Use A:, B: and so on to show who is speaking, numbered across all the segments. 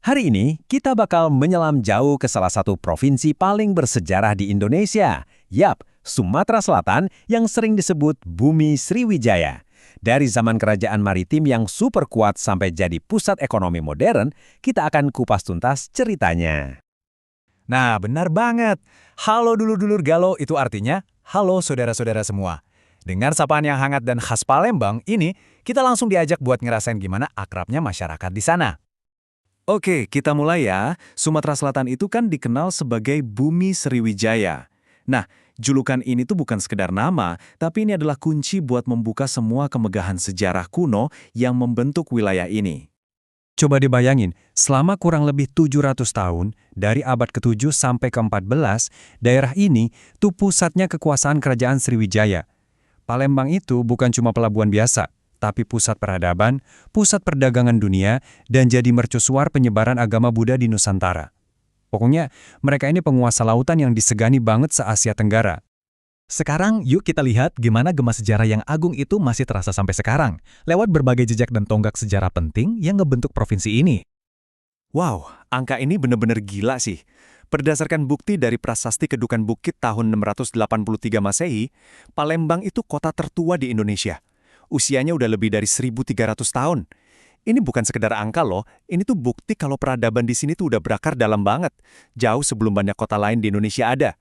A: Hari ini kita bakal menyelam jauh ke salah satu provinsi paling bersejarah di Indonesia. Yap, Sumatera Selatan yang sering disebut Bumi Sriwijaya. Dari zaman kerajaan maritim yang super kuat sampai jadi pusat ekonomi modern, kita akan kupas tuntas ceritanya.
B: Nah, benar banget. Halo dulur-dulur galau itu artinya halo saudara-saudara semua. Dengar sapaan yang hangat dan khas Palembang ini, kita langsung diajak buat ngerasain gimana akrabnya masyarakat di sana. Oke, kita mulai ya. Sumatera Selatan itu kan dikenal sebagai Bumi Sriwijaya. Nah, julukan ini tuh bukan sekedar nama, tapi ini adalah kunci buat membuka semua kemegahan sejarah kuno yang membentuk wilayah ini.
C: Coba dibayangin, selama kurang lebih 700 tahun, dari abad ke-7 sampai ke-14, daerah ini tuh pusatnya kekuasaan kerajaan Sriwijaya. Palembang itu bukan cuma pelabuhan biasa, tapi pusat peradaban, pusat perdagangan dunia, dan jadi mercusuar penyebaran agama Buddha di Nusantara. Pokoknya, mereka ini penguasa lautan yang disegani banget se-Asia Tenggara.
B: Sekarang yuk kita lihat gimana gema sejarah yang agung itu masih terasa sampai sekarang, lewat berbagai jejak dan tonggak sejarah penting yang ngebentuk provinsi ini.
D: Wow, angka ini benar-benar gila sih. Berdasarkan bukti dari Prasasti Kedukan Bukit tahun 683 Masehi, Palembang itu kota tertua di Indonesia. Usianya udah lebih dari 1.300 tahun. Ini bukan sekedar angka loh, ini tuh bukti kalau peradaban di sini tuh udah berakar dalam banget, jauh sebelum banyak kota lain di Indonesia ada.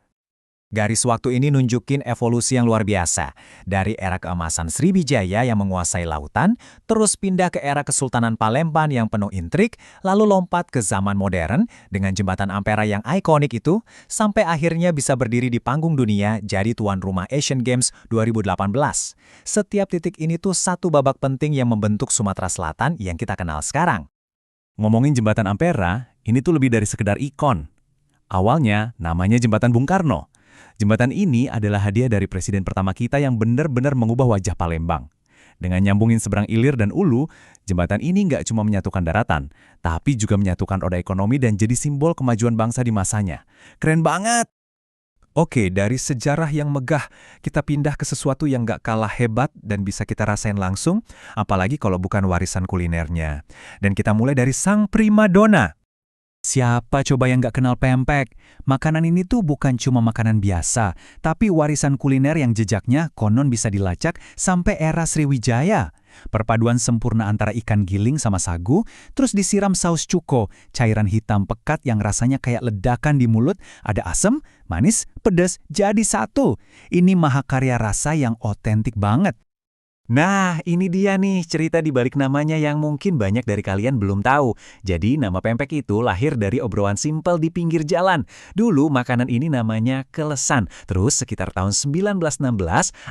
B: Garis waktu ini nunjukin evolusi yang luar biasa. Dari era keemasan Sriwijaya yang menguasai lautan, terus pindah ke era Kesultanan Palembang yang penuh intrik, lalu lompat ke zaman modern dengan jembatan Ampera yang ikonik itu, sampai akhirnya bisa berdiri di panggung dunia jadi tuan rumah Asian Games 2018. Setiap titik ini tuh satu babak penting yang membentuk Sumatera Selatan yang kita kenal sekarang.
D: Ngomongin jembatan Ampera, ini tuh lebih dari sekedar ikon. Awalnya namanya Jembatan Bung Karno. Jembatan ini adalah hadiah dari presiden pertama kita yang benar-benar mengubah wajah Palembang. Dengan nyambungin seberang ilir dan ulu, jembatan ini nggak cuma menyatukan daratan, tapi juga menyatukan roda ekonomi dan jadi simbol kemajuan bangsa di masanya. Keren banget!
C: Oke, dari sejarah yang megah, kita pindah ke sesuatu yang nggak kalah hebat dan bisa kita rasain langsung, apalagi kalau bukan warisan kulinernya. Dan kita mulai dari sang primadona. Siapa coba yang nggak kenal pempek? Makanan ini tuh bukan cuma makanan biasa, tapi warisan kuliner yang jejaknya konon bisa dilacak sampai era Sriwijaya. Perpaduan sempurna antara ikan giling sama sagu, terus disiram saus cuko, cairan hitam pekat yang rasanya kayak ledakan di mulut, ada asam, manis, pedas, jadi satu. Ini mahakarya rasa yang otentik banget.
B: Nah, ini dia nih cerita di balik namanya yang mungkin banyak dari kalian belum tahu. Jadi, nama pempek itu lahir dari obrolan simpel di pinggir jalan. Dulu, makanan ini namanya kelesan. Terus, sekitar tahun 1916,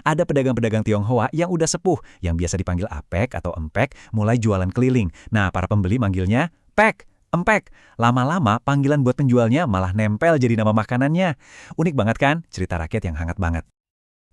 B: ada pedagang-pedagang Tionghoa yang udah sepuh, yang biasa dipanggil apek atau empek, mulai jualan keliling. Nah, para pembeli manggilnya pek, empek. Lama-lama, panggilan buat penjualnya malah nempel jadi nama makanannya. Unik banget kan? Cerita rakyat yang hangat banget.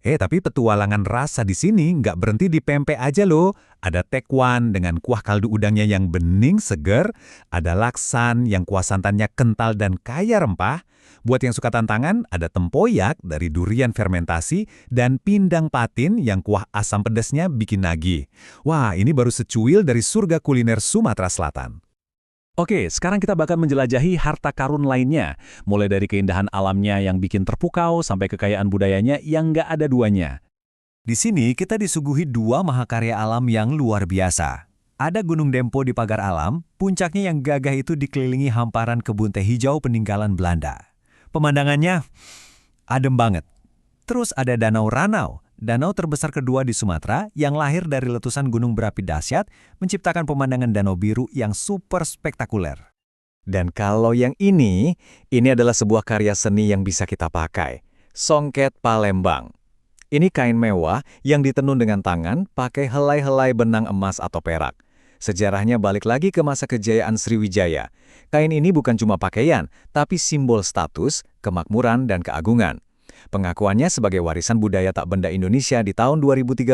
C: Tapi petualangan rasa di sini nggak berhenti di pempek aja loh. Ada tekwan dengan kuah kaldu udangnya yang bening seger, ada laksan yang kuah santannya kental dan kaya rempah. Buat yang suka tantangan, ada tempoyak dari durian fermentasi dan pindang patin yang kuah asam pedasnya bikin nagih. Wah, ini baru secuil dari surga kuliner Sumatera Selatan.
D: Oke, sekarang kita bakal menjelajahi harta karun lainnya, mulai dari keindahan alamnya yang bikin terpukau sampai kekayaan budayanya yang nggak ada duanya.
C: Di sini kita disuguhi dua mahakarya alam yang luar biasa. Ada Gunung Dempo di pagar alam, puncaknya yang gagah itu dikelilingi hamparan kebun teh hijau peninggalan Belanda. Pemandangannya adem banget. Terus ada Danau Ranau, danau terbesar kedua di Sumatera yang lahir dari letusan gunung berapi dahsyat, menciptakan pemandangan danau biru yang super spektakuler.
B: Dan kalau yang ini adalah sebuah karya seni yang bisa kita pakai. Songket Palembang. Ini kain mewah yang ditenun dengan tangan pakai helai-helai benang emas atau perak. Sejarahnya balik lagi ke masa kejayaan Sriwijaya. Kain ini bukan cuma pakaian, tapi simbol status, kemakmuran, dan keagungan. Pengakuannya sebagai warisan budaya tak benda Indonesia di tahun 2013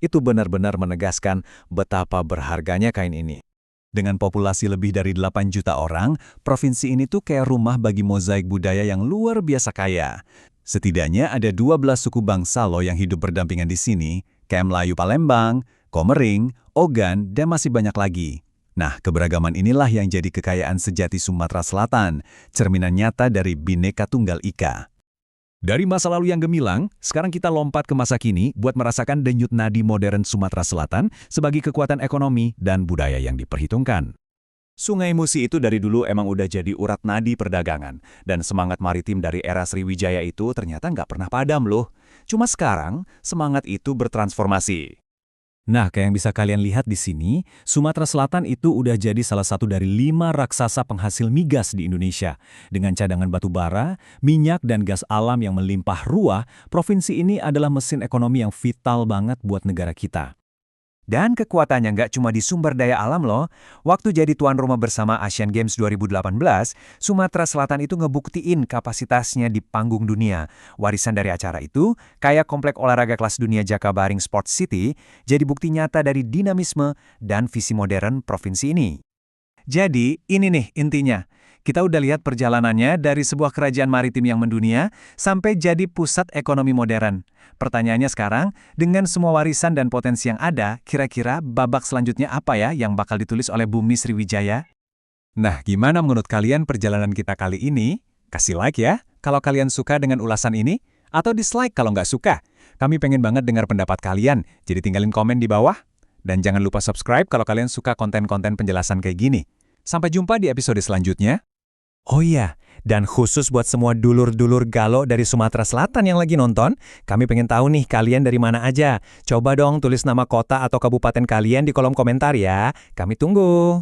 B: itu benar-benar menegaskan betapa berharganya kain ini.
C: Dengan populasi lebih dari 8 juta orang, provinsi ini tuh kayak rumah bagi mozaik budaya yang luar biasa kaya. Setidaknya ada 12 suku bangsa loh yang hidup berdampingan di sini, kayak Melayu Palembang, Komering, Ogan, dan masih banyak lagi.
B: Nah, keberagaman inilah yang jadi kekayaan sejati Sumatera Selatan, cerminan nyata dari Bhinneka Tunggal Ika. Dari masa lalu yang gemilang, sekarang kita lompat ke masa kini buat merasakan denyut nadi modern Sumatera Selatan sebagai kekuatan ekonomi dan budaya yang diperhitungkan. Sungai Musi itu dari dulu emang udah jadi urat nadi perdagangan, dan semangat maritim dari era Sriwijaya itu ternyata nggak pernah padam loh. Cuma sekarang, semangat itu bertransformasi.
D: Nah, kayak yang bisa kalian lihat di sini, Sumatera Selatan itu udah jadi salah satu dari 5 raksasa penghasil migas di Indonesia. Dengan cadangan batu bara, minyak, dan gas alam yang melimpah ruah, provinsi ini adalah mesin ekonomi yang vital banget buat negara kita.
A: Dan kekuatannya nggak cuma di sumber daya alam loh. Waktu jadi tuan rumah bersama Asian Games 2018, Sumatera Selatan itu ngebuktiin kapasitasnya di panggung dunia. Warisan dari acara itu, kayak komplek olahraga kelas dunia Jakabaring Sports City, jadi bukti nyata dari dinamisme dan visi modern provinsi ini. Jadi, ini nih intinya. Kita udah lihat perjalanannya dari sebuah kerajaan maritim yang mendunia sampai jadi pusat ekonomi modern. Pertanyaannya sekarang, dengan semua warisan dan potensi yang ada, kira-kira babak selanjutnya apa ya yang bakal ditulis oleh Bumi Sriwijaya?
C: Nah, gimana menurut kalian perjalanan kita kali ini? Kasih like ya kalau kalian suka dengan ulasan ini, atau dislike kalau nggak suka. Kami pengen banget dengar pendapat kalian, jadi tinggalin komen di bawah. Dan jangan lupa subscribe kalau kalian suka konten-konten penjelasan kayak gini. Sampai jumpa di episode selanjutnya.
A: Oh iya, dan khusus buat semua dulur-dulur Galo dari Sumatera Selatan yang lagi nonton, kami pengen tahu nih kalian dari mana aja. Coba dong tulis nama kota atau kabupaten kalian di kolom komentar ya. Kami tunggu.